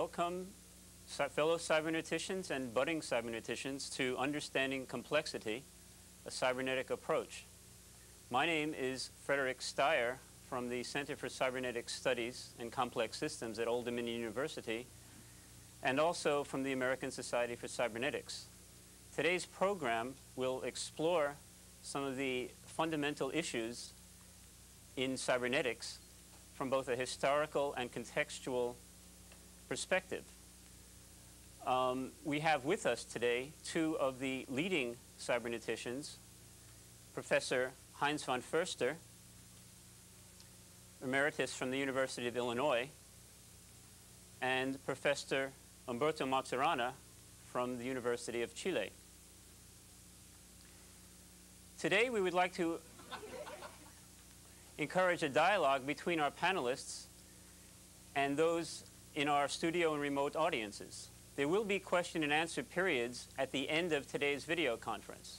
welcome fellow cyberneticians and budding cyberneticians to Understanding Complexity, a Cybernetic Approach. My name is Frederick Steyer from the Center for Cybernetic Studies and Complex Systems at Old Dominion University, and also from the American Society for Cybernetics. Today's program will explore some of the fundamental issues in cybernetics from both a historical and contextual perspective. We have with us today two of the leading cyberneticians, Professor Heinz von Foerster, emeritus from the University of Illinois, and Professor Umberto Maturana from the University of Chile. Today we would like to encourage a dialogue between our panelists and those in our studio and remote audiences. There will be question and answer periods at the end of today's video conference.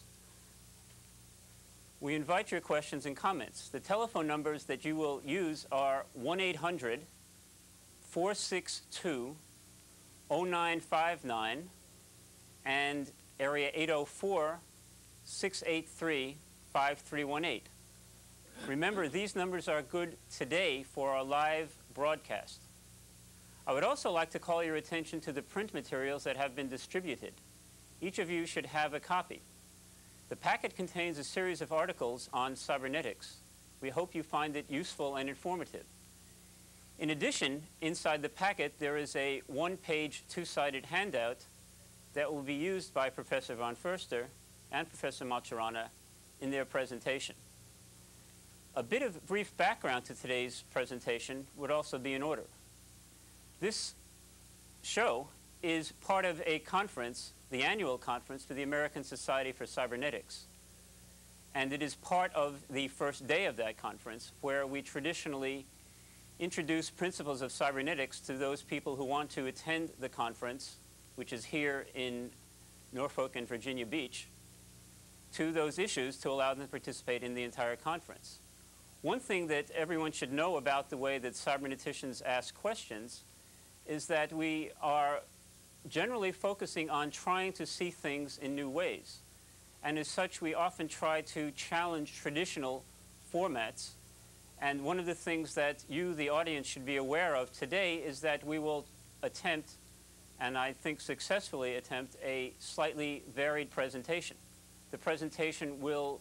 We invite your questions and comments. The telephone numbers that you will use are 1-800-462-0959 and area 804-683-5318. Remember, these numbers are good today for our live broadcast. I would also like to call your attention to the print materials that have been distributed. Each of you should have a copy. The packet contains a series of articles on cybernetics. We hope you find it useful and informative. In addition, inside the packet, there is a one-page, two-sided handout that will be used by Professor von Foerster and Professor Maturana in their presentation. A bit of brief background to today's presentation would also be in order. This show is part of a conference, the annual conference for the American Society for Cybernetics. And it is part of the first day of that conference, where we traditionally introduce principles of cybernetics to those people who want to attend the conference, which is here in Norfolk and Virginia Beach, to those issues to allow them to participate in the entire conference. One thing that everyone should know about the way that cyberneticians ask questions is that we are generally focusing on trying to see things in new ways. And as such, we often try to challenge traditional formats. And one of the things that you, the audience, should be aware of today is that we will attempt, and I think successfully attempt, a slightly varied presentation. The presentation will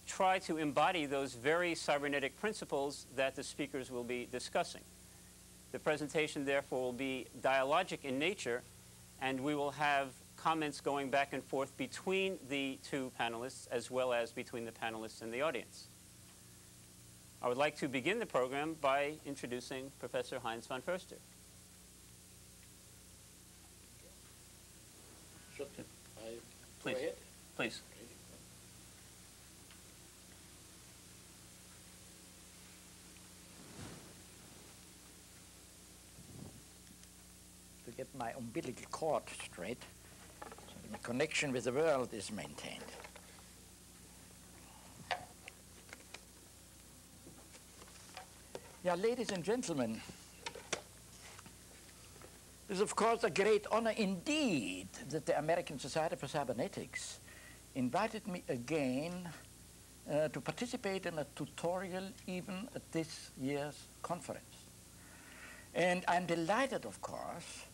try to embody those very cybernetic principles that the speakers will be discussing. The presentation, therefore, will be dialogic in nature, and we will have comments going back and forth between the two panelists, as well as between the panelists and the audience. I would like to begin the program by introducing Professor Heinz von Foerster. Should I Please. go ahead? Please. To get my umbilical cord straight, so the connection with the world is maintained. Yeah, ladies and gentlemen, it is of course a great honor indeed that the American Society for Cybernetics invited me again to participate in a tutorial even at this year's conference. And I'm delighted, of course,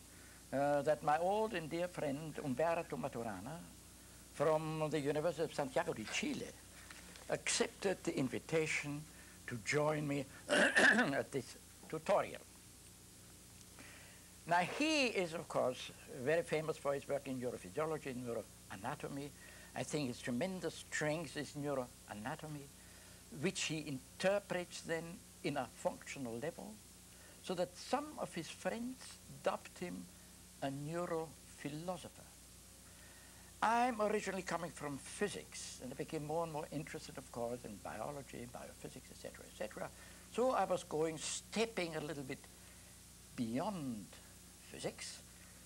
that my old and dear friend Umberto Maturana from the University of Santiago de Chile accepted the invitation to join me at this tutorial. Now, he is, of course, very famous for his work in neurophysiology and neuroanatomy. I think his tremendous strength is neuroanatomy, which he interprets then in a functional level, so that some of his friends dubbed him a neurophilosopher. I'm originally coming from physics, and I became more and more interested, of course, in biology, biophysics, etc., etc. So I was stepping a little bit beyond physics.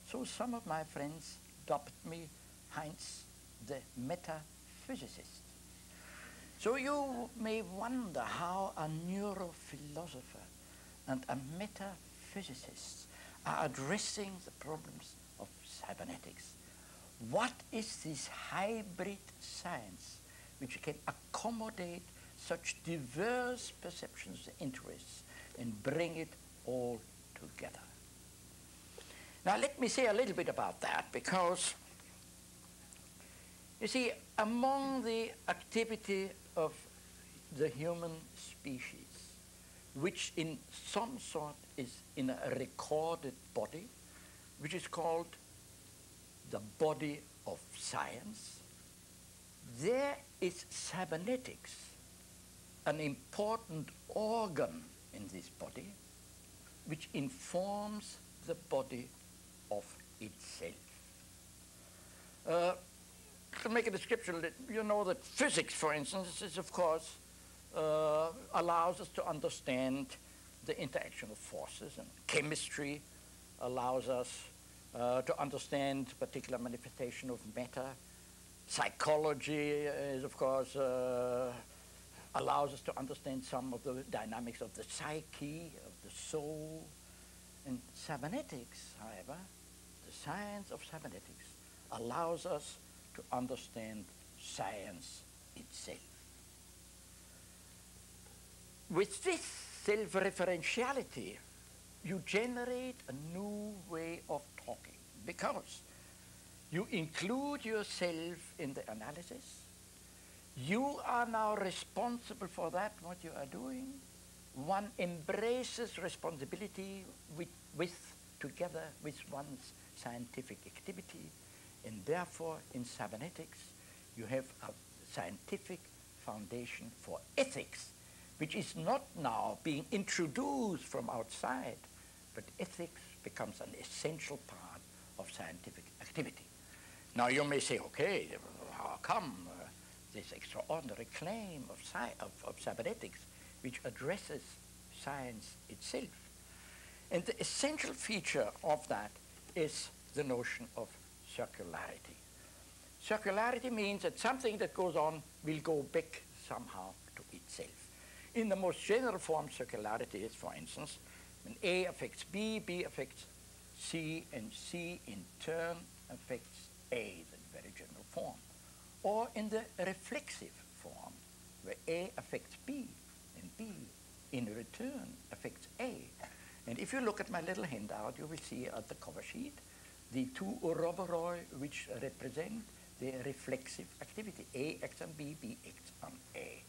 So some of my friends dubbed me Heinz the metaphysicist. So you may wonder how a neurophilosopher and a metaphysicist are addressing the problems of cybernetics. What is this hybrid science which can accommodate such diverse perceptions and interests and bring it all together? Now let me say a little bit about that, because you see, among the activity of the human species, which in some sort is in a recorded body, which is called the body of science, there is cybernetics, an important organ in this body, which informs the body of itself. To make a description, you know that physics, for instance, is of course allows us to understand the interaction of forces, and chemistry allows us to understand particular manifestation of matter. Psychology is, of course, allows us to understand some of the dynamics of the psyche, of the soul. And cybernetics, however, the science of cybernetics allows us to understand science itself. With this self-referentiality, you generate a new way of talking, because you include yourself in the analysis. You are now responsible for that, what you are doing. One embraces responsibility together with one's scientific activity, and therefore in cybernetics you have a scientific foundation for ethics, which is not now being introduced from outside, but ethics becomes an essential part of scientific activity. Now you may say, okay, how come this extraordinary claim of cybernetics, which addresses science itself? And the essential feature of that is the notion of circularity. Circularity means that something that goes on will go back somehow to itself. In the most general form, circularity is, for instance, when A affects B, B affects C, and C in turn affects A, the very general form. Or in the reflexive form, where A affects B, and B in return affects A. And if you look at my little handout, you will see at the cover sheet the two Ouroboros which represent the reflexive activity. A acts on B, B acts on A.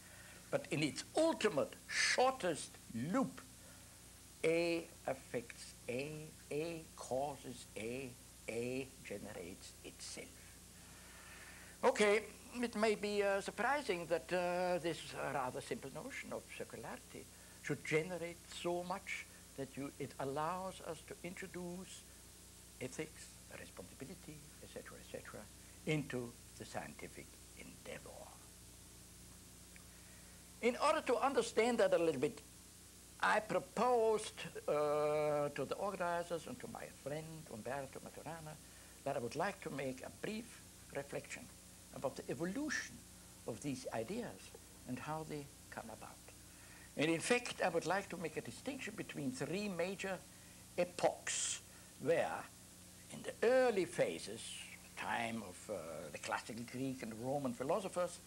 But in its ultimate, shortest loop, A affects A causes A generates itself. Okay, it may be surprising that this rather simple notion of circularity should generate so much that it allows us to introduce ethics, responsibility, etc., into the scientific endeavor. In order to understand that a little bit, I proposed to the organizers and to my friend Umberto Maturana that I would like to make a brief reflection about the evolution of these ideas and how they come about. And in fact, I would like to make a distinction between three major epochs where, in the early phases, time of the classical Greek and Roman philosophers,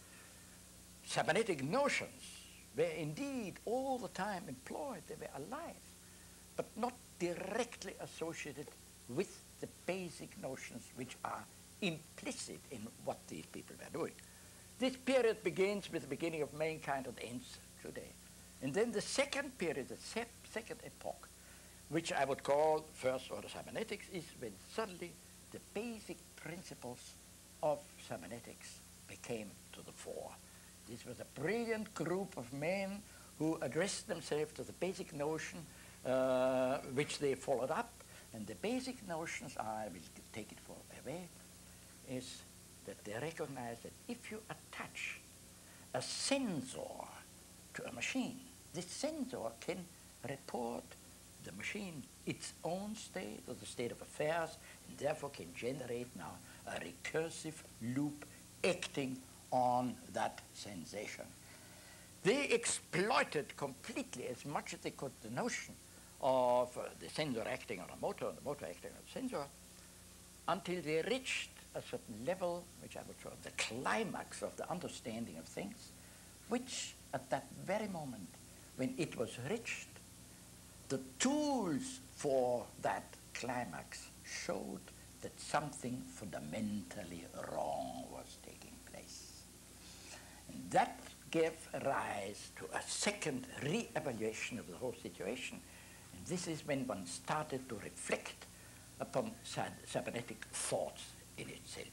cybernetic notions were indeed all the time employed, they were alive, but not directly associated with the basic notions which are implicit in what these people were doing. This period begins with the beginning of mankind and ends today. And then the second period, the second epoch, which I would call first order cybernetics, is when suddenly the basic principles of cybernetics became to the fore. This was a brilliant group of men who addressed themselves to the basic notion which they followed up. And the basic notions are, I will take it for away, is that they recognize that if you attach a sensor to a machine, this sensor can report the machine its own state or the state of affairs, and therefore can generate now a recursive loop acting on that sensation. They exploited completely, as much as they could, the notion of the sensor acting on a motor and the motor acting on the sensor, until they reached a certain level, which I would call the climax of the understanding of things, which at that very moment when it was reached, the tools for that climax showed that something fundamentally wrong was taking place. And that gave rise to a second re-evaluation of the whole situation. And this is when one started to reflect upon cybernetic thoughts in itself.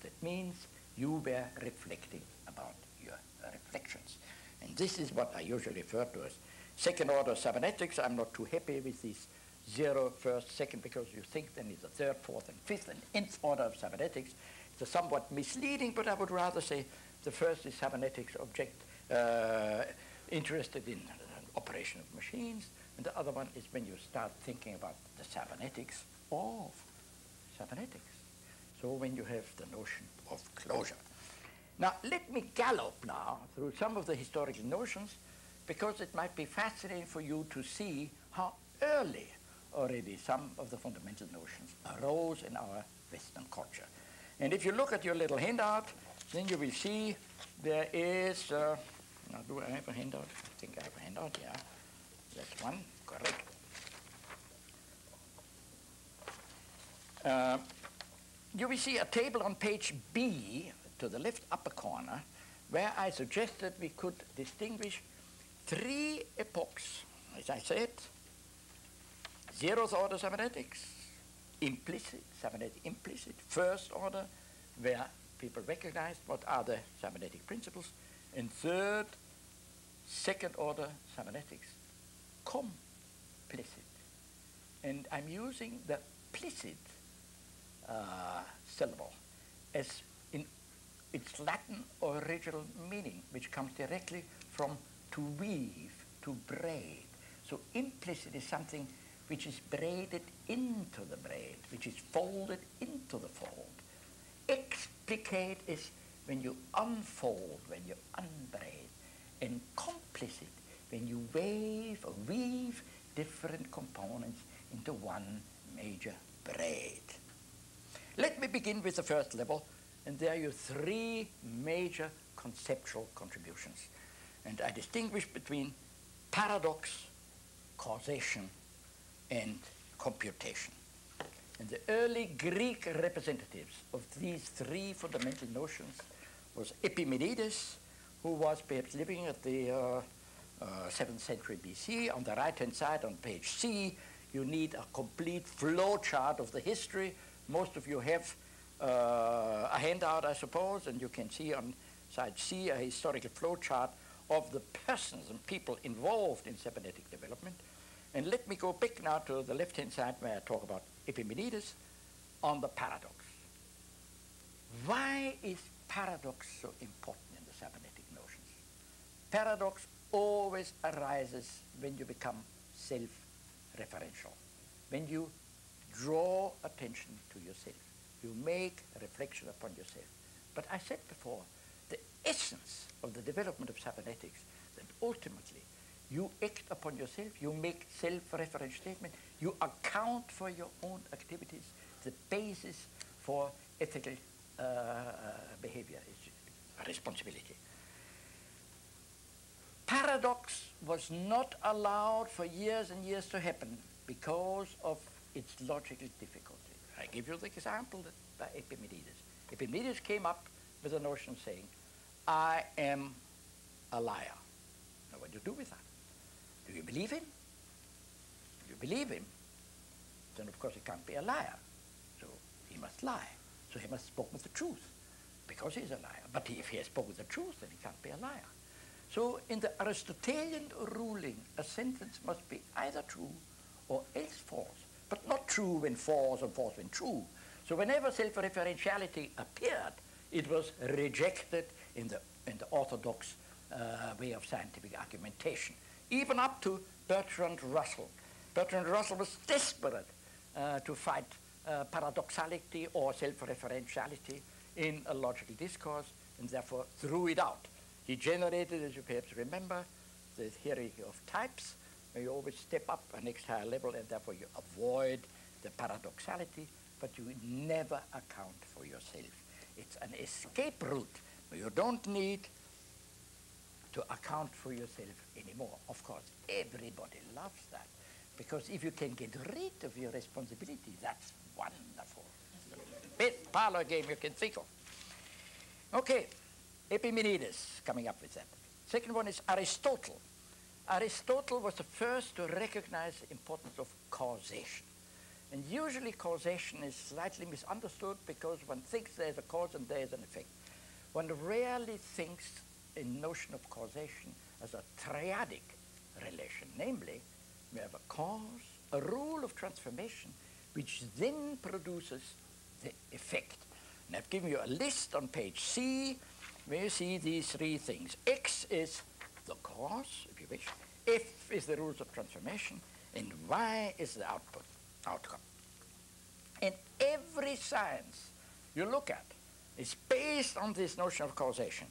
That means you were reflecting about your reflections. And this is what I usually refer to as second order cybernetics. I'm not too happy with this 0, first, second, because you think then it's the third, fourth, and fifth, and nth order of cybernetics. It's somewhat misleading, but I would rather say the first is cybernetics object interested in operation of machines, and the other one is when you start thinking about the cybernetics of cybernetics. So when you have the notion of closure. Now let me gallop now through some of the historical notions, because it might be fascinating for you to see how early already some of the fundamental notions arose in our Western culture. And if you look at your little handout, then you will see there is, now do I have a handout? I think I have a handout, yeah. That's one, correct. You will see a table on page B to the left upper corner, where I suggested we could distinguish 3 epochs, as I said: 0th order cybernetics, implicit, cybernetic implicit, first order, where people recognized what are the cybernetic principles, and third, second order cybernetics, complicit. And I'm using the plicit syllable as in its Latin original meaning, which comes directly from to weave, to braid. So implicit is something which is braided into the braid, which is folded into the fold. Explicate is when you unfold, when you unbraid. And complicit, when you wave or weave different components into one major braid. Let me begin with the first level, and there are your 3 major conceptual contributions. And I distinguish between paradox, causation, and computation. And the early Greek representatives of these 3 fundamental notions was Epimenides, who was perhaps living at the 7th century BC. On the right-hand side on page C, you need a complete flow chart of the history. Most of you have a handout, I suppose, and you can see on side C a historical flow chart of the persons and people involved in cybernetic development. And let me go back now to the left-hand side where I talk about Epimenides on the paradox. Why is paradox so important in the cybernetic notions? Paradox always arises when you become self-referential, when you draw attention to yourself. You make a reflection upon yourself. But I said before, the essence of the development of cybernetics, that ultimately you act upon yourself, you make self-referential statement, you account for your own activities. The basis for ethical behavior is responsibility. Paradox was not allowed for years and years to happen because of its logical difficulty. I give you the example by Epimenides. Epimenides came up with a notion saying, I am a liar. Now what do you do with that? Do you believe him? If you believe him, then of course he can't be a liar. So he must lie. So he must speak with the truth, because he's a liar. But if he has spoken the truth, then he can't be a liar. So in the Aristotelian ruling, a sentence must be either true or else false, but not true when false or false when true. So whenever self-referentiality appeared, it was rejected in the orthodox way of scientific argumentation, even up to Bertrand Russell. Bertrand Russell was desperate to fight paradoxality or self-referentiality in a logical discourse, and therefore threw it out. He generated, as you perhaps remember, the theory of types, You always step up a next higher level, and therefore you avoid the paradoxality, but you never account for yourself. It's an escape route, but you don't need to account for yourself anymore. Of course, everybody loves that, because if you can get rid of your responsibility, that's wonderful. Best parlor game you can think of. Okay, Epimenides coming up with that. Second one is Aristotle. Aristotle was the first to recognize the importance of causation. And usually causation is slightly misunderstood because one thinks there's a cause and there's an effect. One rarely thinks in notion of causation as a triadic relation. Namely, we have a cause, a rule of transformation, which then produces the effect. And I've given you a list on page C, where you see these three things. X is the cause, if you wish. F is the rules of transformation, and Y is the outcome. And every science you look at is based on this notion of causation.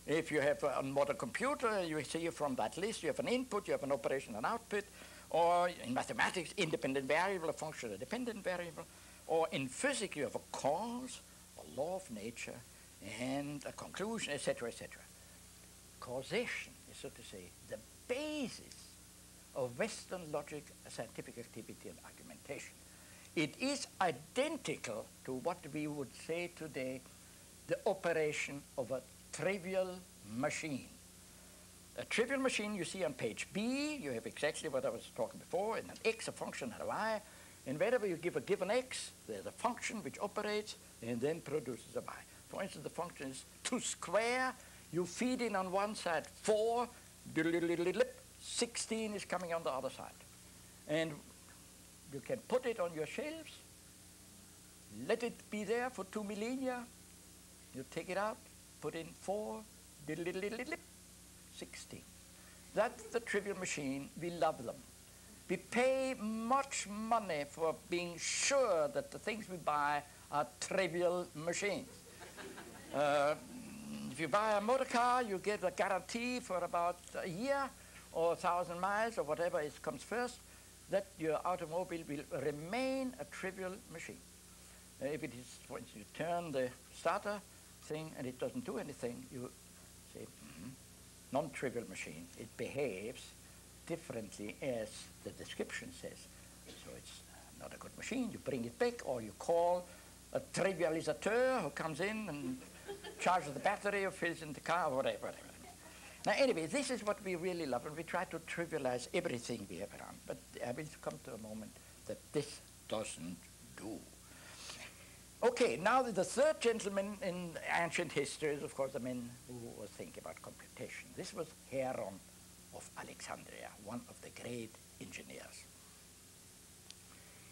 If you have a modern computer, you see from that list, you have an input, you have an operation and output, or in mathematics, independent variable, a function, a dependent variable, or in physics, you have a cause, a law of nature, and a conclusion, etc., etc. Causation is, so to say, the basis of Western logic, scientific activity, and argumentation. It is identical to what we would say today, the operation of a trivial machine. A trivial machine you see on page B, you have exactly what I was talking before, and an X, a function, and a Y. And whenever you give a given X, there's a function which operates and then produces a Y. For instance, the function is to square. You feed in on one side 4, 16 is coming on the other side. And you can put it on your shelves, let it be there for 2 millennia. You take it out, put in 4, 16. That's the trivial machine. We love them. We pay much money for being sure that the things we buy are trivial machines. If you buy a motor car, you get a guarantee for about a year or 1,000 miles or whatever comes first, that your automobile will remain a trivial machine. If it is, for instance, you turn the starter thing and it doesn't do anything, you say, non-trivial machine. It behaves differently as the description says. So it's not a good machine. You bring it back, or you call a trivialisateur who comes in and charges the battery or fills in the car or whatever. Now anyway, this is what we really love, and we try to trivialize everything we have around. But I will come to a moment that this doesn't do. Okay, now the third gentleman in ancient history is, of course, the man who was thinking about computation. This was Heron of Alexandria, one of the great engineers.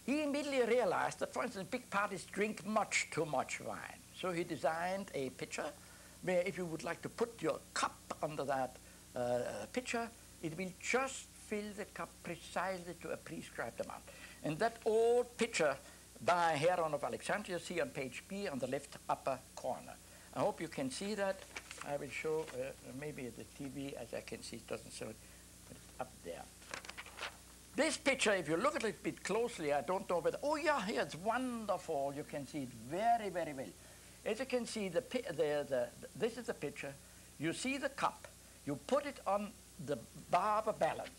He immediately realized that, for instance, big parties drink much too much wine. So he designed a pitcher where if you would like to put your cup under that pitcher, it will just fill the cup precisely to a prescribed amount. And that old pitcher by Heron of Alexandria, see on page B on the left upper corner. I hope you can see that. I will show, maybe the TV, as I can see, it doesn't show it, but it's up there. This picture, if you look at it a bit closely, I don't know whether, oh yeah, here, it's wonderful. You can see it very, very well. As you can see, this is the picture. You see the cup. You put it on the bar of balance.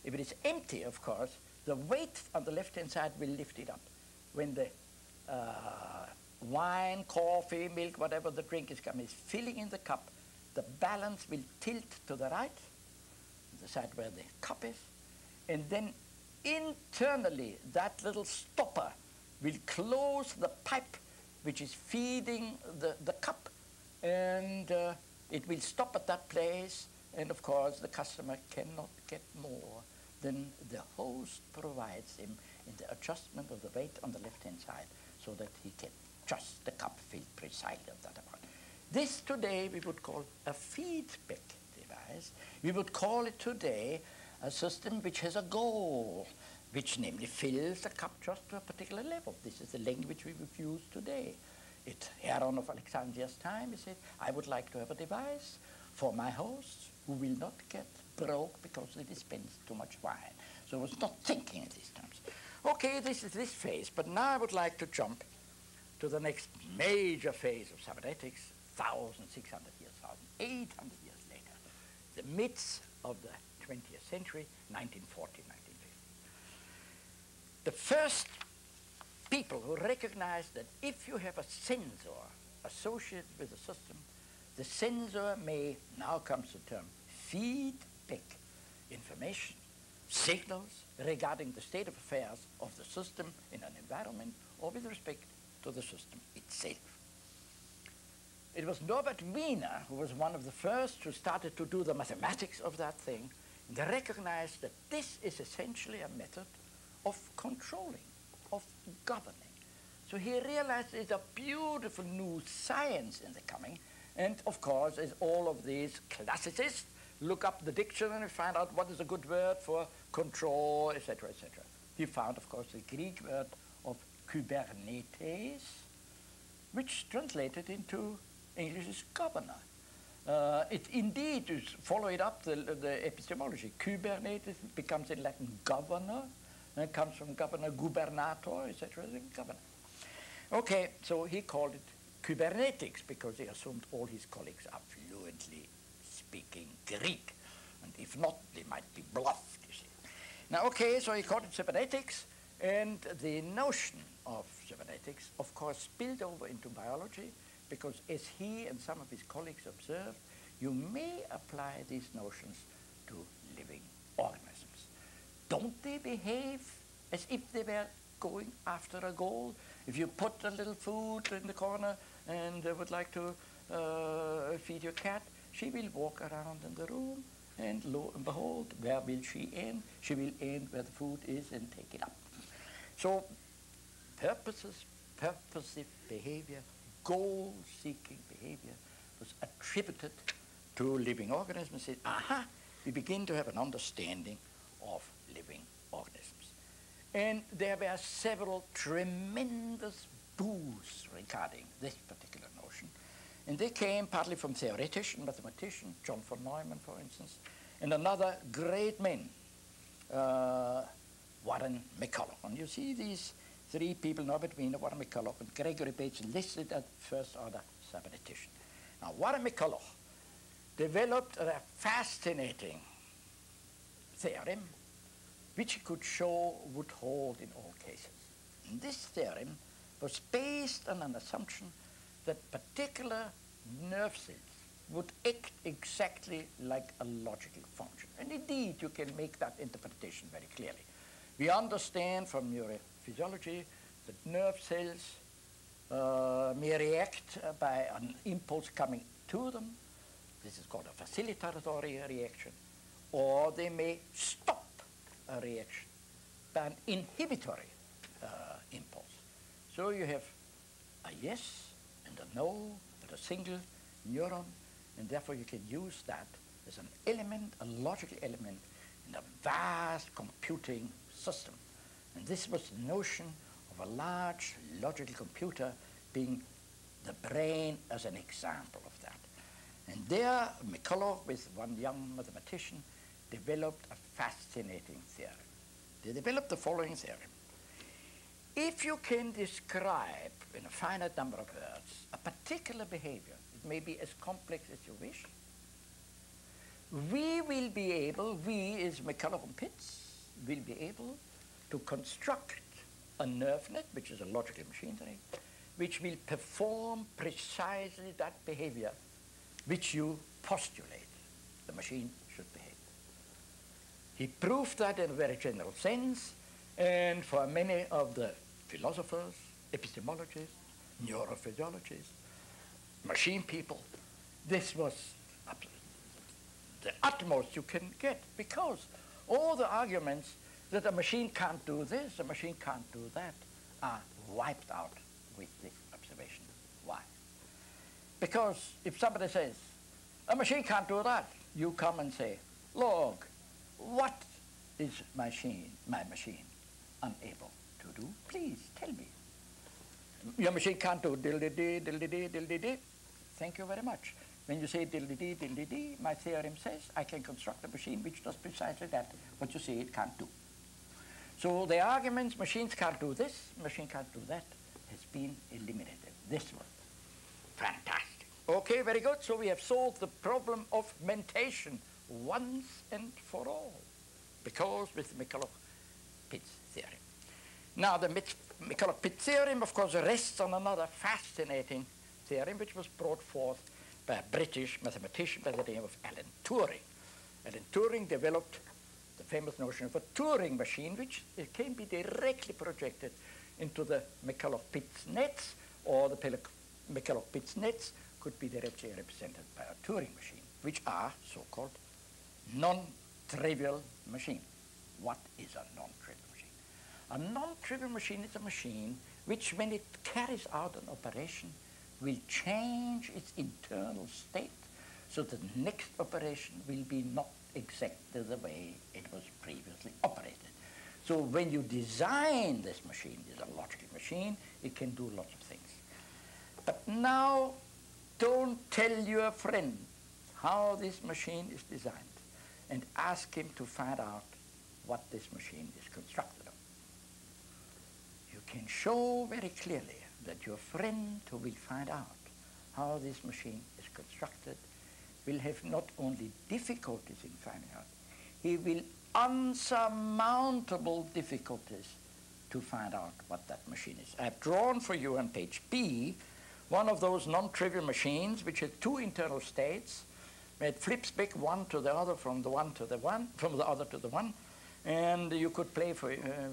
If it is empty, of course, the weight on the left-hand side will lift it up. When the wine, coffee, milk, whatever the drink is coming, is filling in the cup, the balance will tilt to the right, the side where the cup is, and then internally that little stopper will close the pipe which is feeding the cup, and it will stop at that place, and of course the customer cannot get more than the host provides him in the adjustment of the weight on the left-hand side, so that he can just the cup filled precisely of that amount. This today we would call a feedback device. We would call it today a system which has a goal, which namely fills the cup just to a particular level. This is the language we would use today. It's Heron of Alexandria's time. He said, I would like to have a device for my hosts who will not get broke because they dispense too much wine. So it was not thinking in these terms. Okay, this is this phase, but now I would like to jump to the next major phase of cybernetics, 1,600 years, 1,800 years later, the midst of the 20th century, 1940, 1950. The first people who recognized that if you have a sensor associated with the system, the sensor may, now comes the term, feed back information, signals regarding the state of affairs of the system in an environment or with respect to the system itself. It was Norbert Wiener who was one of the first who started to do the mathematics of that thing. They recognized that this is essentially a method of controlling, of governing. So he realized there's a beautiful new science in the coming. And of course, as all of these classicists look up the dictionary and find out what is a good word for control, etc., etc. He found, of course, the Greek word of Kybernetes, which translated into English is governor. It indeed is, follow it up, the epistemology. Kybernetes becomes in Latin governor, and it comes from governor, gubernator, etc., governor. Okay, so he called it Cybernetics because he assumed all his colleagues are fluently speaking Greek. And if not, they might be bluffed, you see. Now, okay, so he called it cybernetics, and the notion of cybernetics, of course, spilled over into biology, because as he and some of his colleagues observed, you may apply these notions to living organisms. Don't they behave as if they were going after a goal? If you put a little food in the corner and would like to feed your cat, she will walk around in the room, and lo and behold, where will she end? She will end where the food is and take it up. So purposive behavior, goal-seeking behavior was attributed to living organisms. Said, aha, we begin to have an understanding of living organisms. And there were several tremendous boosts regarding this particular notion. And they came partly from theoretician, mathematician, John von Neumann, for instance, and another great man, Warren McCulloch. And you see these three people, Norbert Wiener, Warren McCulloch, and Gregory Bates, listed as first-order cybernetician. Now, Warren McCulloch developed a fascinating theorem which he could show would hold in all cases. And this theorem was based on an assumption that particular nerve cells would act exactly like a logical function. And indeed, you can make that interpretation very clearly. We understand from neurophysiology that nerve cells may react by an impulse coming to them. This is called a facilitatory reaction. Or they may stop a reaction by an inhibitory impulse. So you have a yes and a no at a single neuron, and therefore you can use that as an element, a logical element in a vast computing system. And this was the notion of a large logical computer being the brain as an example of that. And there, McCulloch, with one young mathematician, developed a fascinating theorem. They developed the following theorem. If you can describe in a finite number of words a particular behavior, it may be as complex as you wish, we will be able, we as McCulloch and Pitts, will be able to construct a nerve net, which is a logical machinery, which will perform precisely that behavior which you postulate the machine should behave. He proved that in a very general sense, and for many of the philosophers, epistemologists, neurophysiologists, machine people, this was the utmost you can get, because all the arguments that a machine can't do this, a machine can't do that, are wiped out with this observation. Why? Because if somebody says, a machine can't do that, you come and say, look, what is my machine unable to do? Please tell me. Your machine can't do diddly-dee, diddly-dee, diddly-dee. Thank you very much. When you say diddly-dee, diddly-dee, my theorem says I can construct a machine which does precisely that, what you say it can't do. So the arguments, machines can't do this, machine can't do that, has been eliminated. This one. Fantastic. Okay, very good. So we have solved the problem of mentation once and for all, because with the McCulloch-Pitts theorem. Now, the McCulloch-Pitts theorem, of course, rests on another fascinating theorem which was brought forth by a British mathematician by the name of Alan Turing. Alan Turing developed the famous notion of a Turing machine, which can be directly projected into the McCulloch-Pitts nets, or the McCulloch-Pitts nets could be directly represented by a Turing machine, which are so-called non-trivial machines. What is a non-trivial machine? A non-trivial machine is a machine which, when it carries out an operation, will change its internal state so that the next operation will be not exactly the way it was previously operated. So when you design this machine, it's a logical machine, it can do lots of things. But now, don't tell your friend how this machine is designed and ask him to find out what this machine is constructed of. You can show very clearly that your friend who will find out how this machine is constructed will have not only difficulties in finding out, he will unsurmountable difficulties to find out what that machine is. I've drawn for you on page B one of those non-trivial machines which had two internal states, where it flips back one to the other, from the one to the one, from the other to the one, and you could play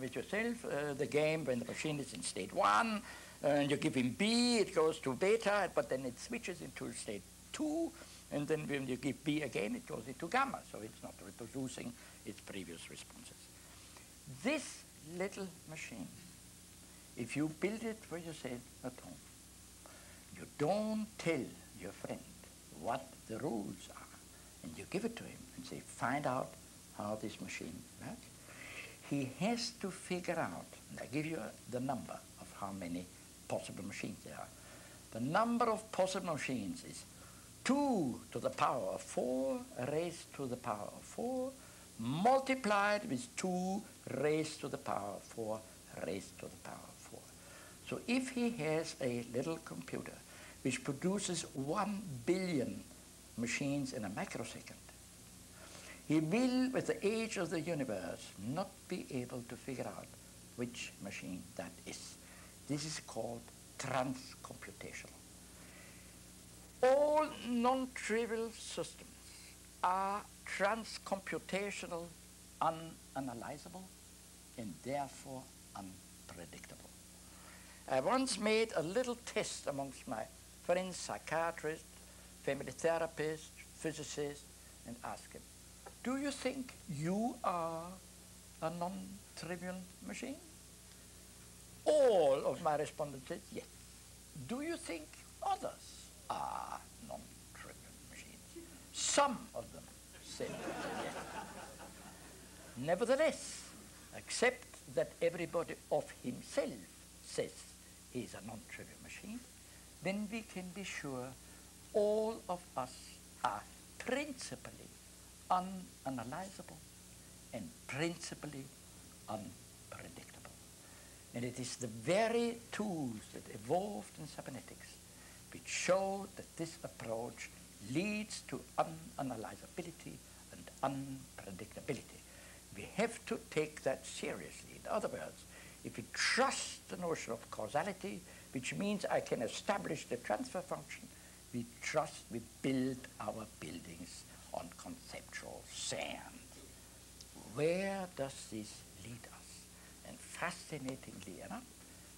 with yourself the game when the machine is in state 1, and you give him B, it goes to beta, but then it switches into state 2, and then when you give B again, it goes into gamma, so it's not reproducing its previous responses. This little machine, if you build it for yourself at home, you don't tell your friend what the rules are, and you give it to him and say, find out how this machine works. He has to figure out, and I give you the number of how many possible machines there are. The number of possible machines is 2 to the power of 4 raised to the power of 4 multiplied with 2 raised to the power of 4 raised to the power of 4. So if he has a little computer which produces 1 billion machines in a microsecond, he will, with the age of the universe, not be able to figure out which machine that is. This is called transcomputational. All non-trivial systems are transcomputational, unanalyzable, and therefore unpredictable. I once made a little test amongst my friends, psychiatrists, family therapists, physicists, and asked them, do you think you are a non-trivial machine? All of my respondents said yes. Do you think others are non-trivial machines? Some of them said yes. Nevertheless, except that everybody of himself says he's a non-trivial machine, then we can be sure all of us are principally unanalyzable and principally unpredictable. And it is the very tools that evolved in cybernetics which show that this approach leads to unanalyzability and unpredictability. We have to take that seriously. In other words, if we trust the notion of causality, which means I can establish the transfer function, we build our buildings on conceptual sand. Where does this lead us? And fascinatingly enough,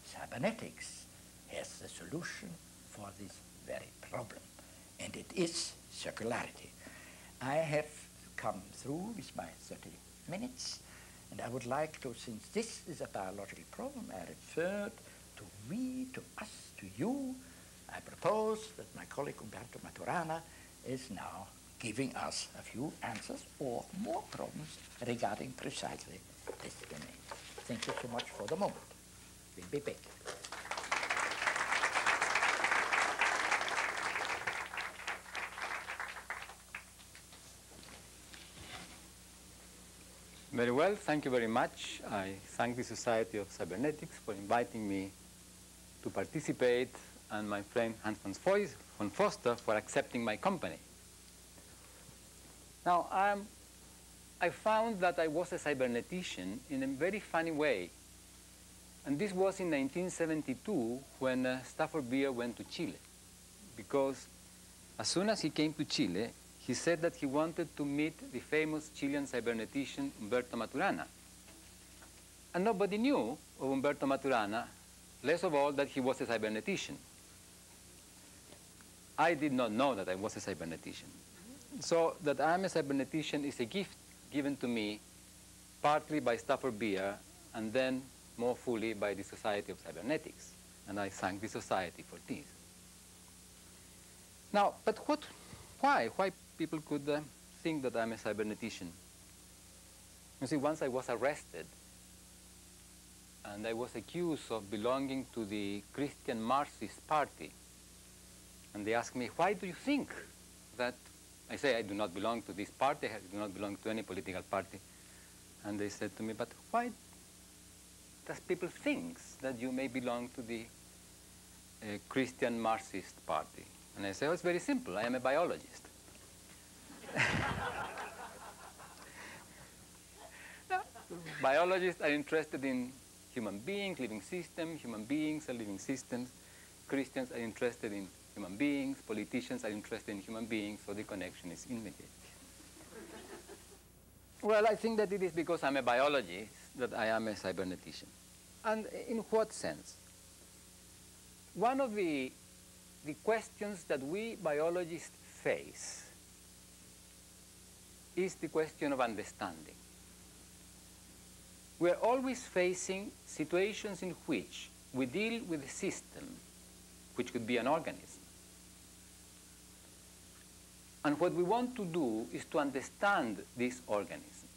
cybernetics has the solution for this very problem, and it is circularity. I have come through with my 30 minutes, and I would like to, since this is a biological problem, I referred to we, to us, to you. I propose that my colleague Umberto Maturana is now giving us a few answers or more problems regarding precisely this domain. Thank you so much for the moment. We'll be back. Very well, thank you very much. I thank the Society of Cybernetics for inviting me to participate, and my friend Hans von Foerster for accepting my company. Now, I found that I was a cybernetician in a very funny way. And this was in 1972 when Stafford Beer went to Chile. Because as soon as he came to Chile, he said that he wanted to meet the famous Chilean cybernetician Humberto Maturana. And nobody knew of Humberto Maturana, less of all that he was a cybernetician. I did not know that I was a cybernetician. So that I'm a cybernetician is a gift given to me partly by Stafford Beer and then more fully by the Society of Cybernetics. And I thank the Society for this. Now, but why people could think that I'm a cybernetician? You see, once I was arrested and I was accused of belonging to the Christian Marxist party. And they asked me, why do you think that? I say, I do not belong to this party, I do not belong to any political party. And they said to me, but why does people think that you may belong to the Christian Marxist party? And I say, oh, it's very simple, I am a biologist. No, biologists are interested in human beings, living systems, human beings are living systems. Christians are interested in human beings, politicians are interested in human beings, so the connection is immediate. Well, I think that it is because I'm a biologist that I am a cybernetician. And in what sense? One of the questions that we biologists face is the question of understanding. We're always facing situations in which we deal with a system, which could be an organism. And what we want to do is to understand this organism.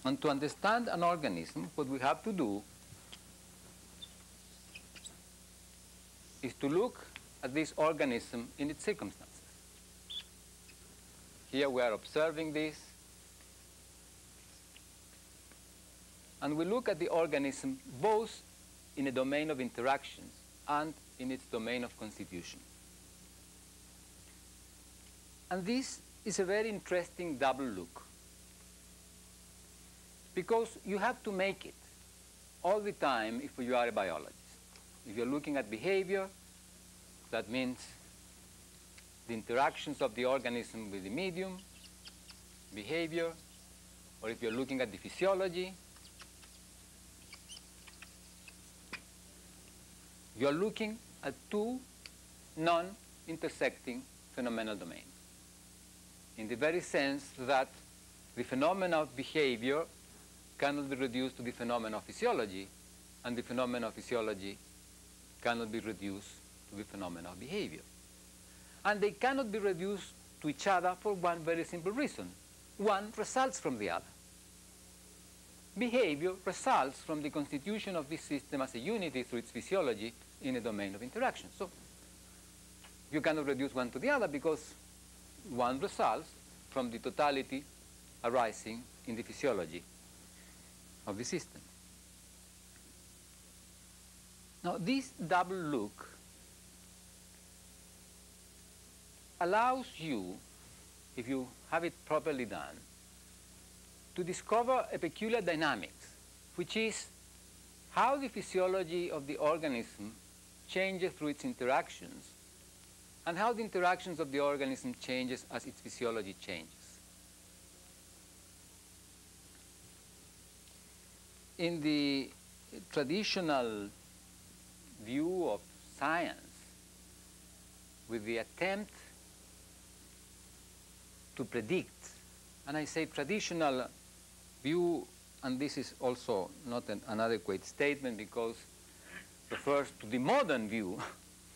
And to understand an organism, what we have to do is to look at this organism in its circumstances. Here we are observing this. And we look at the organism both in a domain of interactions and in its domain of constitution. And this is a very interesting double look, because you have to make it all the time if you are a biologist. If you're looking at behavior, that means the interactions of the organism with the medium, behavior, or if you're looking at the physiology, you're looking at two non-intersecting phenomenal domains, in the very sense that the phenomena of behavior cannot be reduced to the phenomena of physiology, and the phenomena of physiology cannot be reduced to the phenomena of behavior. And they cannot be reduced to each other for one very simple reason. One results from the other. Behavior results from the constitution of this system as a unity through its physiology in a domain of interaction. So you cannot reduce one to the other because one results from the totality arising in the physiology of the system. Now, this double look allows you, if you have it properly done, to discover a peculiar dynamics, which is how the physiology of the organism changes through its interactions, and how the interactions of the organism changes as its physiology changes. In the traditional view of science, with the attempt to predict, and I say traditional view, and this is also not an adequate statement because it refers to the modern view,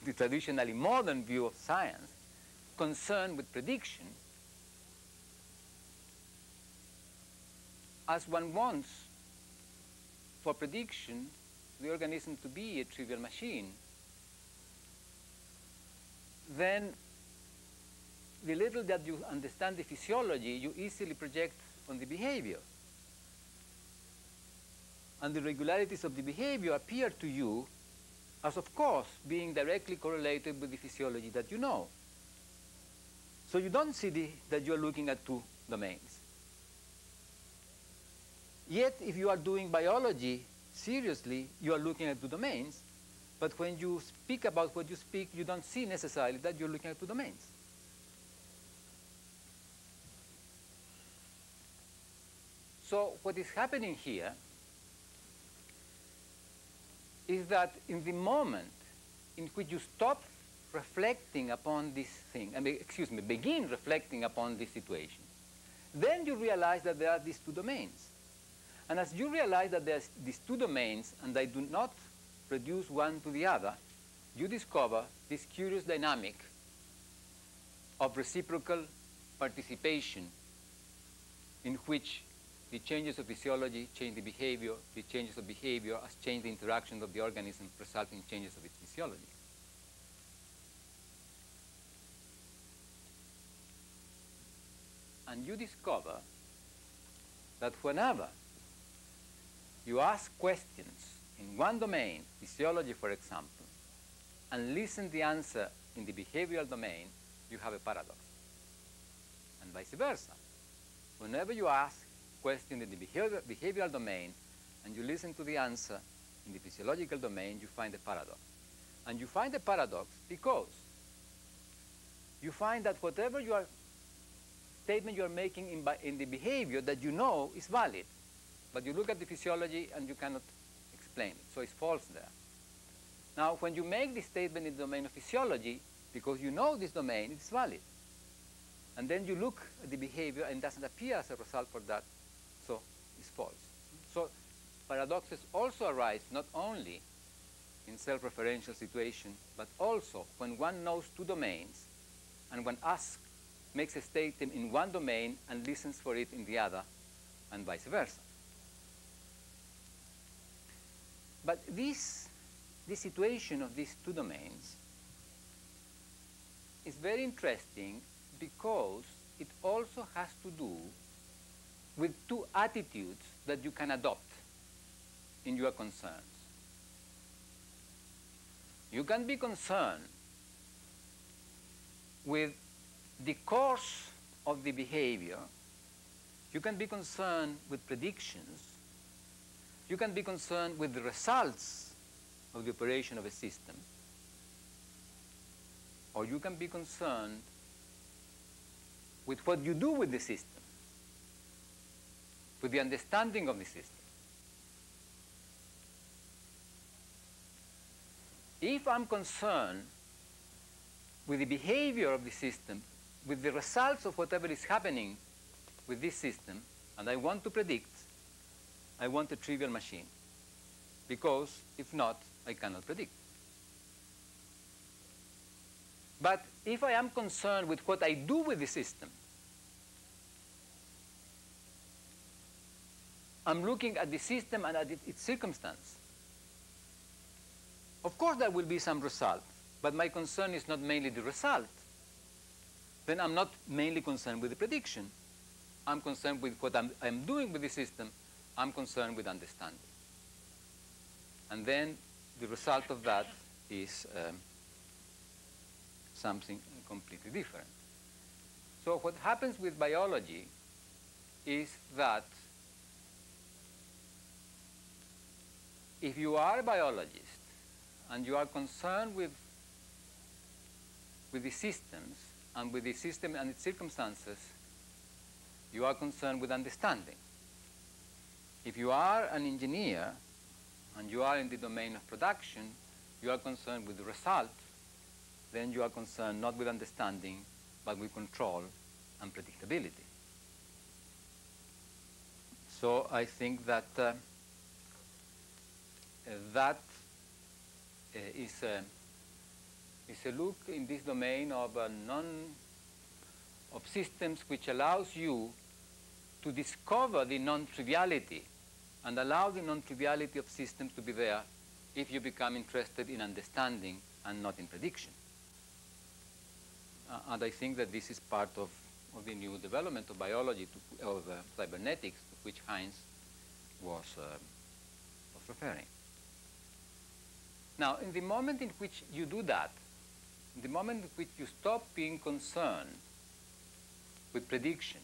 the traditionally modern view of science, concerned with prediction, as one wants for prediction the organism to be a trivial machine, then the little that you understand the physiology, you easily project on the behavior. and the regularities of the behavior appear to you as, of course, being directly correlated with the physiology that you know. So you don't see that you're looking at two domains. Yet, if you are doing biology seriously, you are looking at two domains. But when you speak about what you speak, you don't see necessarily that you're looking at two domains. So what is happening here is that in the moment in which you stop reflecting upon this thing, begin reflecting upon this situation, then you realize that there are these two domains. And as you realize that there's these two domains and they do not reduce one to the other, you discover this curious dynamic of reciprocal participation in which the changes of physiology change the changes of behavior has changed the interaction of the organism, resulting in changes of its physiology. And you discover that whenever you ask questions in one domain, physiology for example, and listen the answer in the behavioral domain, you have a paradox. And vice versa. Whenever you ask question in the behavioral domain and you listen to the answer in the physiological domain, you find a paradox. And you find a paradox because you find that whatever statement you are making in the behavior that you know is valid, but you look at the physiology and you cannot explain it, so it's false there. Now, when you make this statement in the domain of physiology, because you know this domain, it's valid. And then you look at the behavior and it doesn't appear as a result for that, so it's false. So paradoxes also arise not only in self-referential situations, but also when one knows two domains and one makes a statement in one domain and listens for it in the other, and vice versa. But this situation of these two domains is very interesting because it also has to do with two attitudes that you can adopt in your concerns. You can be concerned with the course of the behavior. You can be concerned with predictions. You can be concerned with the results of the operation of a system. Or you can be concerned with what you do with the system, with the understanding of the system. If I'm concerned with the behavior of the system, with the results of whatever is happening with this system, and I want to predict, I want a trivial machine, because if not, I cannot predict. But if I am concerned with what I do with the system, I'm looking at the system and at its circumstance. Of course, there will be some result, but my concern is not mainly the result. Then I'm not mainly concerned with the prediction. I'm concerned with what I'm doing with the system. I'm concerned with understanding. And then the result of that is something completely different. So what happens with biology is that if you are a biologist and you are concerned with the systems and with the system and its circumstances, you are concerned with understanding. If you are an engineer and you are in the domain of production, you are concerned with the result, then you are concerned not with understanding, but with control and predictability. So I think that that is a look in this domain of of systems which allows you to discover the non-triviality and allow the non-triviality of systems to be there if you become interested in understanding and not in prediction. And I think that this is part of the new development of biology, of cybernetics, to which Heinz was was referring. Now, in the moment in which you do that, in the moment in which you stop being concerned with prediction,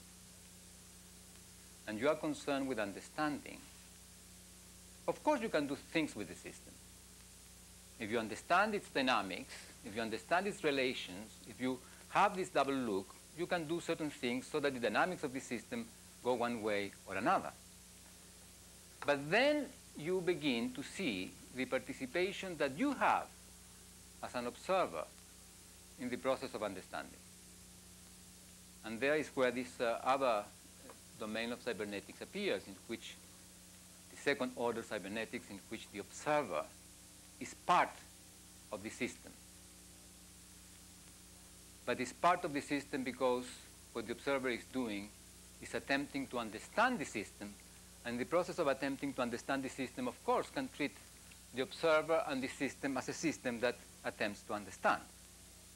and you are concerned with understanding, of course you can do things with the system. If you understand its dynamics, if you understand its relations, if you have this double look, you can do certain things so that the dynamics of the system go one way or another. But then you begin to see the participation that you have as an observer in the process of understanding. And there is where this other domain of cybernetics appears, in which the second order cybernetics, in which the observer is part of the system. But it's part of the system because what the observer is doing is attempting to understand the system, and the process of attempting to understand the system, of course, can treat the observer and the system as a system that attempts to understand.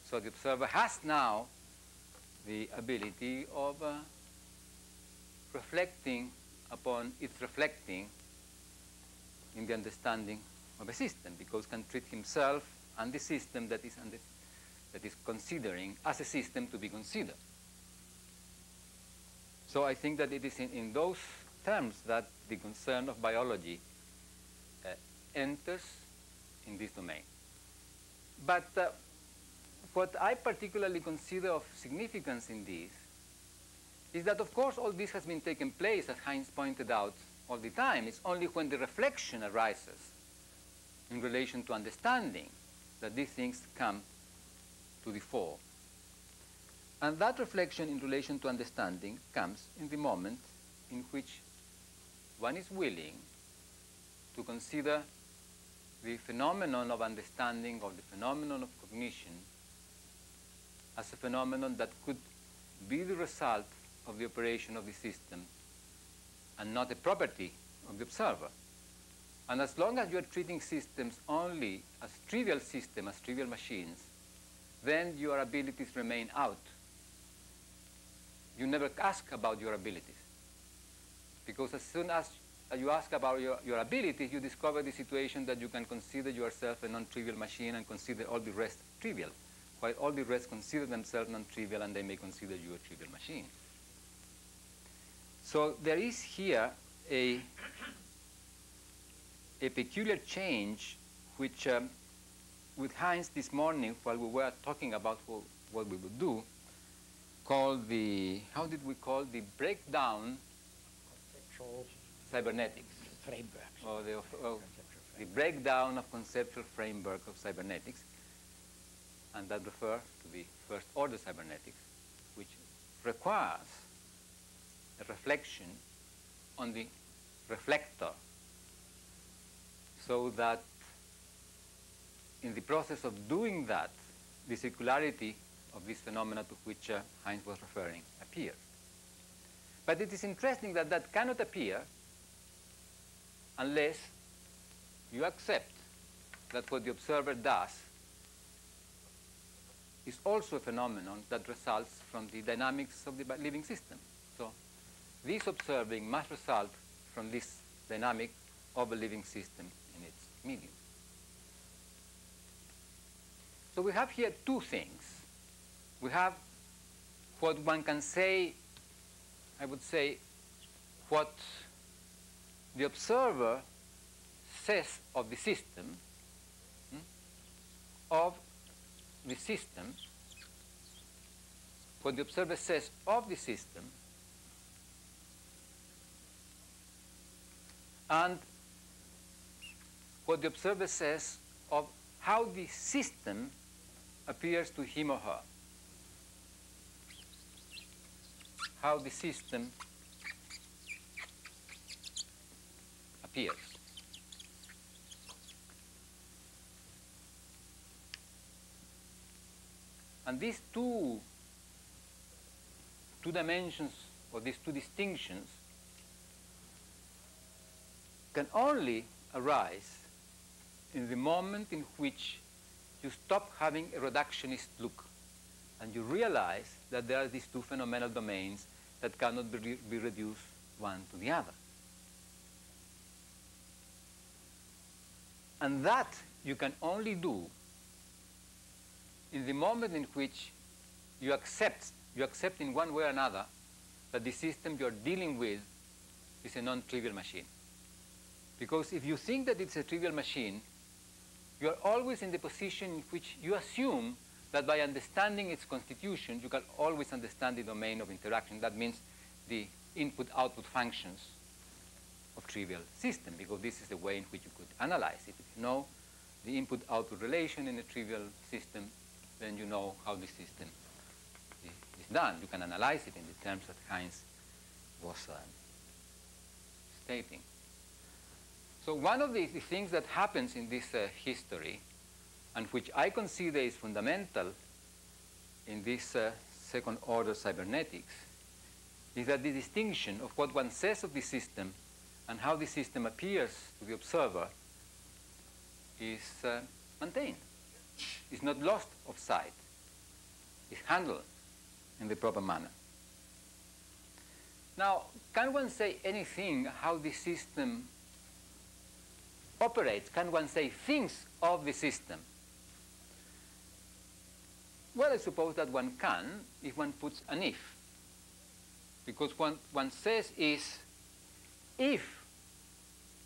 So the observer has now the ability of reflecting upon its reflecting in the understanding of a system, because can treat himself and the system that is considering as a system to be considered. So I think that it is in those terms that the concern of biology enters in this domain. But what I particularly consider of significance in this is that, of course, all this has been taking place, as Heinz pointed out, all the time. It's only when the reflection arises in relation to understanding that these things come to the fore. And that reflection in relation to understanding comes in the moment in which one is willing to consider the phenomenon of understanding, or the phenomenon of cognition, as a phenomenon that could be the result of the operation of the system and not a property of the observer. And as long as you are treating systems only as trivial systems, as trivial machines, then your abilities remain out. You never ask about your abilities. Because as soon as you ask about your abilities, you discover the situation that you can consider yourself a non-trivial machine and consider all the rest trivial, while all the rest consider themselves non-trivial and they may consider you a trivial machine. So there is here a peculiar change which, with Heinz this morning, while we were talking about what we would do, called the, how did we call the breakdown Conceptual cybernetics, frameworks. or the breakdown of conceptual framework of cybernetics, and that refers to the first order cybernetics, which requires a reflection on the reflector, so that in the process of doing that, the circularity of this phenomena to which Heinz was referring appears. But it is interesting that that cannot appear unless you accept that what the observer does is also a phenomenon that results from the dynamics of the living system. So this observing must result from this dynamic of a living system in its medium. So we have here two things. We have what one can say, I would say, what the observer says of the system, what the observer says of the system, and what the observer says of how the system appears to him or her. How the system appears. And these two dimensions, or these two distinctions, can only arise in the moment in which you stop having a reductionist look and you realize that there are these two phenomenal domains that cannot be reduced one to the other. And that you can only do in the moment in which you accept in one way or another that the system you're dealing with is a non-trivial machine. Because if you think that it's a trivial machine, you're always in the position in which you assume that by understanding its constitution, you can always understand the domain of interaction. That means the input-output functions of trivial system, because this is the way in which you could analyze it. If you know the input-output relation in a trivial system, then you know how the system is done. You can analyze it in the terms that Heinz was stating. So one of the things that happens in this history, and which I consider is fundamental in this second-order cybernetics, is that the distinction of what one says of the system and how the system appears to the observer is maintained, is not lost of sight, is handled in the proper manner. Now, can one say anything how the system operates? Can one say things of the system? Well, I suppose that one can if one puts an if. Because what one says is, if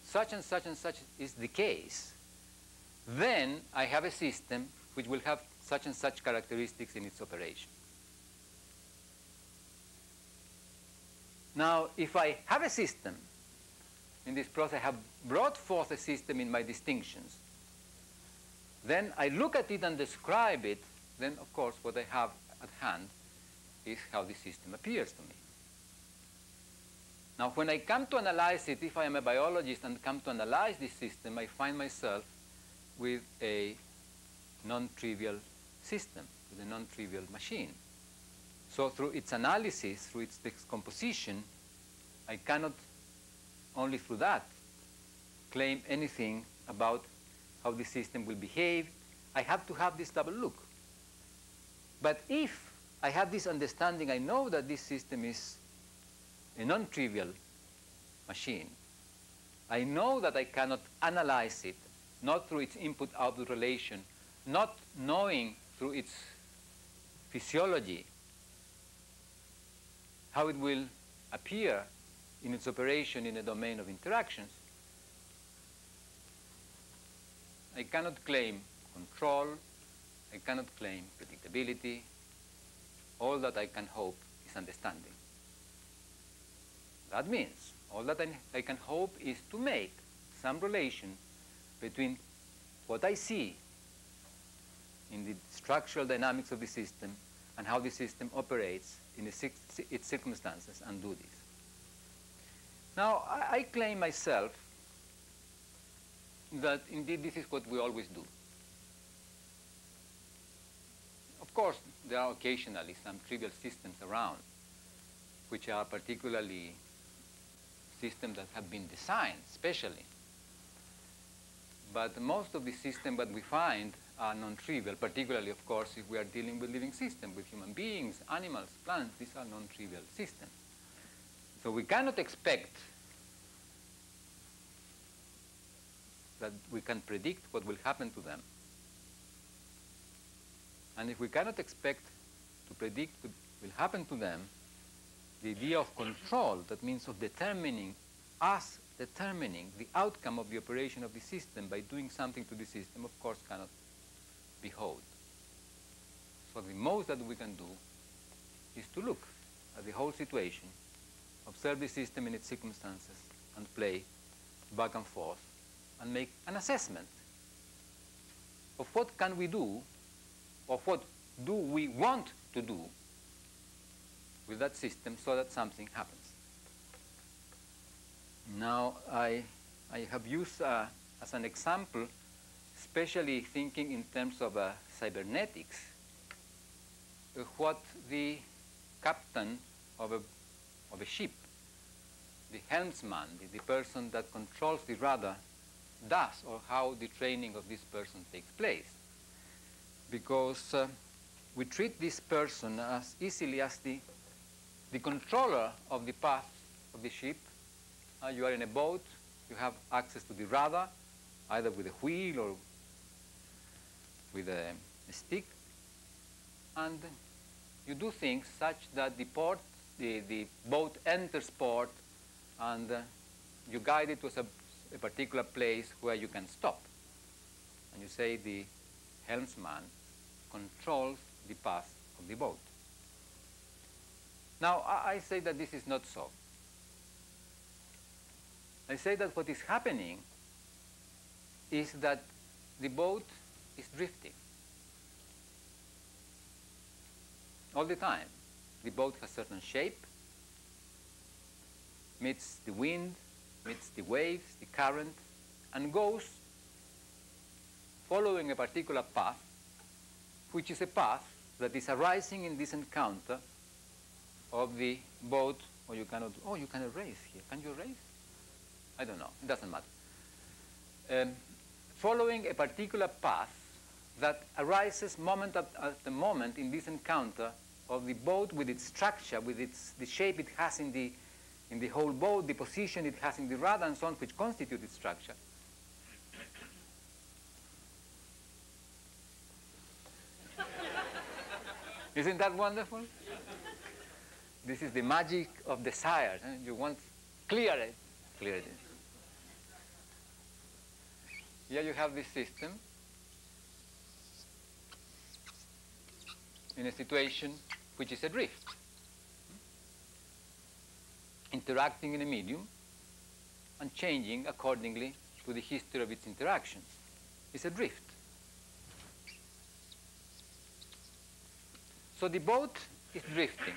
such and such and such is the case, then I have a system which will have such and such characteristics in its operation. Now, if I have a system, in this process I have brought forth a system in my distinctions, then I look at it and describe it, then of course what I have at hand is how the system appears to me. Now, when I come to analyze it, if I am a biologist and come to analyze this system, I find myself with a non-trivial system, with a non-trivial machine. So through its analysis, through its decomposition, I cannot, only through that, claim anything about how the system will behave. I have to have this double look. But if I have this understanding, I know that this system is a non-trivial machine. I know that I cannot analyze it, not through its input-output relation, not knowing through its physiology how it will appear in its operation in a domain of interactions. I cannot claim control, I cannot claim predictability. All that I can hope is understanding. That means all that I can hope is to make some relation between what I see in the structural dynamics of the system and how the system operates in its circumstances, and do this. Now, I claim myself that indeed this is what we always do. Of course, there are occasionally some trivial systems around which are particularly systems that have been designed specially. But most of the systems that we find are non-trivial, particularly, of course, if we are dealing with living systems, with human beings, animals, plants. These are non-trivial systems. So we cannot expect that we can predict what will happen to them. And if we cannot expect to predict what will happen to them, the idea of control, that means of determining the outcome of the operation of the system by doing something to the system, of course, cannot be held. So the most that we can do is to look at the whole situation, observe the system in its circumstances, and play back and forth, and make an assessment of what can we do, or what do we want to do with that system so that something happens. Now, I have used as an example, especially thinking in terms of cybernetics, what the captain of a ship, the helmsman, the person that controls the rudder, does, or how the training of this person takes place. Because we treat this person as easily as the controller of the path of the ship. You are in a boat, you have access to the rudder, either with a wheel or with a stick, and you do things such that the boat enters port, and you guide it to a particular place where you can stop. And you say the helmsman controls the path of the boat. Now, I say that this is not so. I say that what is happening is that the boat is drifting. All the time. The boat has certain shape, meets the wind, meets the waves, the current, and goes following a particular path, which is a path that is arising in this encounter of the boat, or you cannot, oh, you can erase here. Can you erase? I don't know. It doesn't matter. Following a particular path that arises moment after moment in this encounter of the boat with its structure, with the shape it has in the whole boat, the position it has in the rudder, and so on, which constitute its structure. Isn't that wonderful? This is the magic of desire. You want clear it. Here you have this system in a situation which is adrift, interacting in a medium and changing accordingly to the history of its interactions. It's adrift. So the boat is drifting.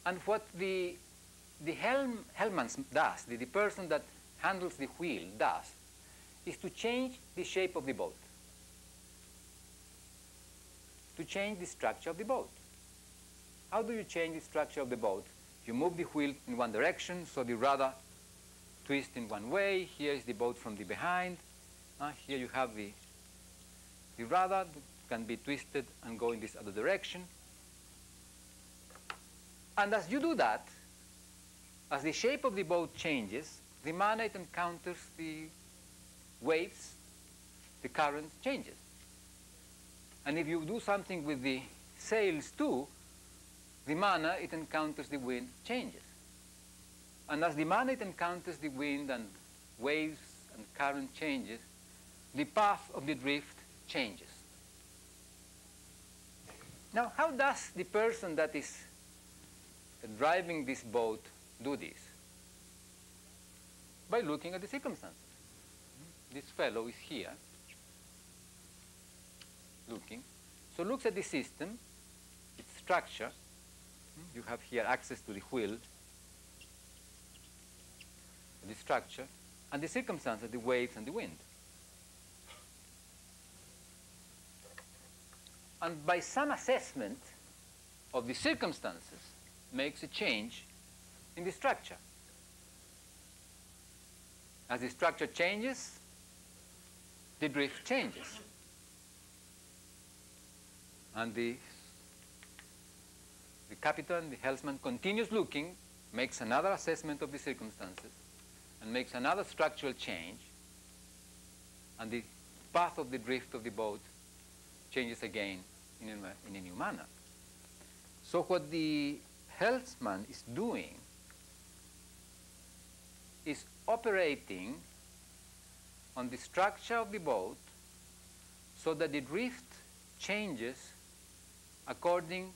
And what the helmsman does, the person that handles the wheel does, is to change the shape of the boat, to change the structure of the boat. How do you change the structure of the boat? You move the wheel in one direction, so the rudder twists in one way. Here is the boat from the behind. Here you have the rudder that can be twisted and go in this other direction. And as you do that, as the shape of the boat changes, the manner it encounters the waves, the current changes. And if you do something with the sails too, the manner it encounters the wind changes. And as the manner it encounters the wind and waves and current changes, the path of the drift changes. Now, how does the person that is driving this boat do this? By looking at the circumstances. This fellow is here, looking. So looks at the system, its structure. You have here access to the wheel, the structure, and the circumstances, the waves and the wind. And by some assessment of the circumstances, makes a change in the structure. As the structure changes, the drift changes. And the captain, the helmsman, continues looking, makes another assessment of the circumstances, and makes another structural change, and the path of the drift of the boat changes again in a new manner. So what the helmsman is doing is operating on the structure of the boat so that the drift changes according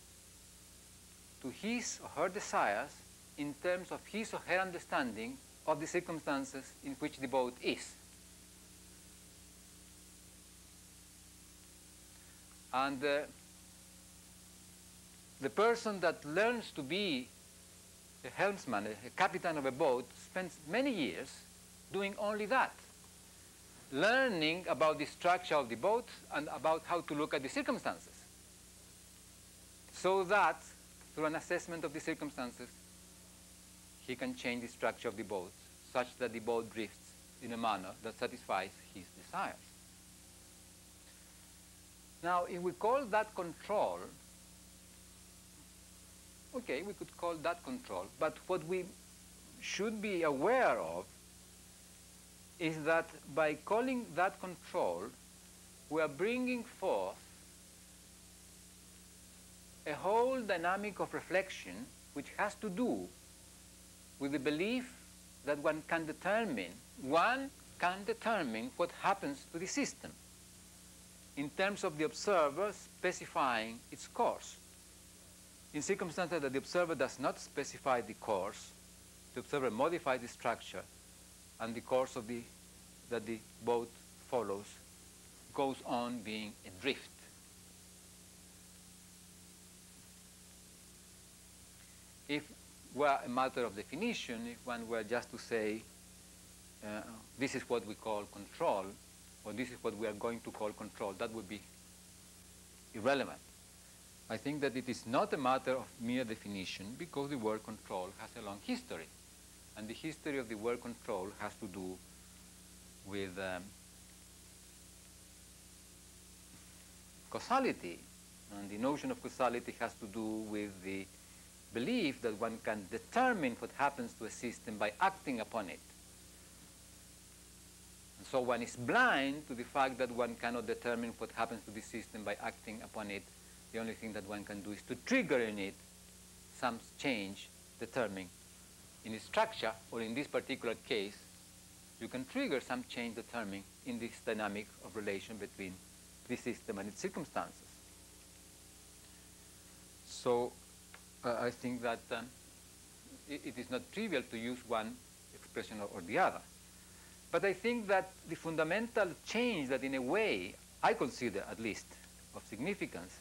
to his or her desires in terms of his or her understanding of the circumstances in which the boat is. And the person that learns to be a helmsman, a captain of a boat, spends many years doing only that, learning about the structure of the boat and about how to look at the circumstances, so that through an assessment of the circumstances, he can change the structure of the boat such that the boat drifts in a manner that satisfies his desires. Now, if we call that control, okay, we could call that control, but what we should be aware of is that by calling that control, we are bringing forth a whole dynamic of reflection which has to do with the belief that one can determine what happens to the system in terms of the observer specifying its course. In circumstances that the observer does not specify the course, the observer modifies the structure, and the course that the boat follows goes on being adrift. If were a matter of definition, if one were just to say, this is what we call control, or this is what we are going to call control, that would be irrelevant. I think that it is not a matter of mere definition, because the word control has a long history. And the history of the word control has to do with causality. And the notion of causality has to do with the belief that one can determine what happens to a system by acting upon it. And so one is blind to the fact that one cannot determine what happens to the system by acting upon it. The only thing that one can do is to trigger in it some change determining in its structure, or in this particular case, you can trigger some change determining in this dynamic of relation between the system and its circumstances. So I think that it is not trivial to use one expression or the other. But I think that the fundamental change that, in a way, I consider at least of significance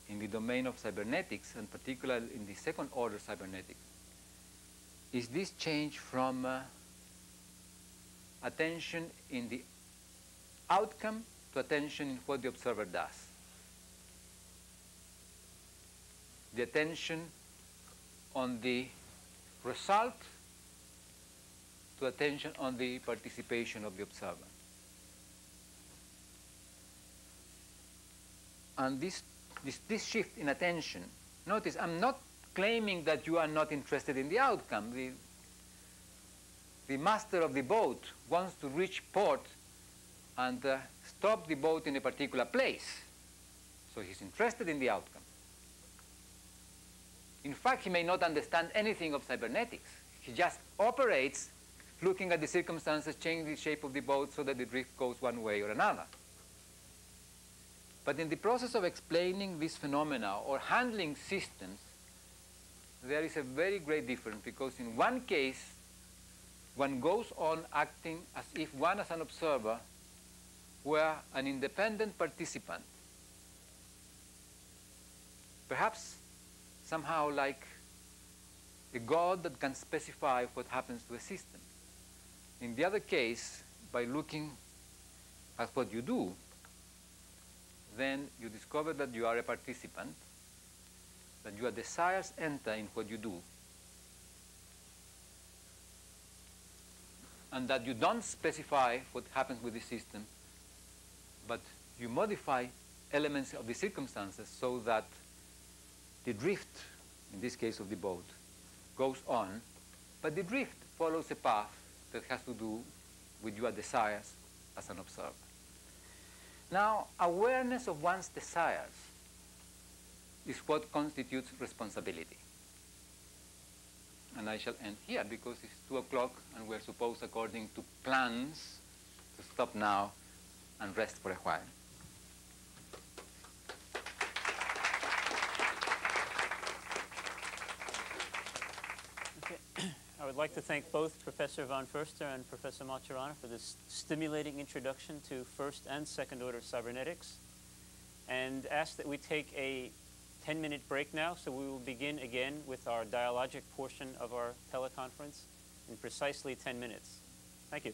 in the domain of cybernetics, and particularly in the second order cybernetics, is this change from attention in the outcome to attention in what the observer does. The attention on the result to attention on the participation of the observer. And this shift in attention, notice I'm not claiming that you are not interested in the outcome. The master of the boat wants to reach port and stop the boat in a particular place. So he's interested in the outcome. In fact, he may not understand anything of cybernetics. He just operates looking at the circumstances, changing the shape of the boat so that the drift goes one way or another. But in the process of explaining these phenomena or handling systems, there is a very great difference, because in one case, one goes on acting as if one, as an observer, were an independent participant. Perhaps somehow like a god that can specify what happens to a system. In the other case, by looking at what you do, then you discover that you are a participant, that your desires enter in what you do, and that you don't specify what happens with the system, but you modify elements of the circumstances so that the drift, in this case of the boat, goes on, but the drift follows a path that has to do with your desires as an observer. Now, awareness of one's desires is what constitutes responsibility. And I shall end here, because it's 2 o'clock and we're supposed, according to plans, to stop now and rest for a while. Okay. I would like to thank both Professor Van Foerster and Professor Maturana for this stimulating introduction to first and second order cybernetics, and ask that we take a 10-minute break now, so we will begin again with our dialogic portion of our teleconference in precisely 10 minutes. Thank you.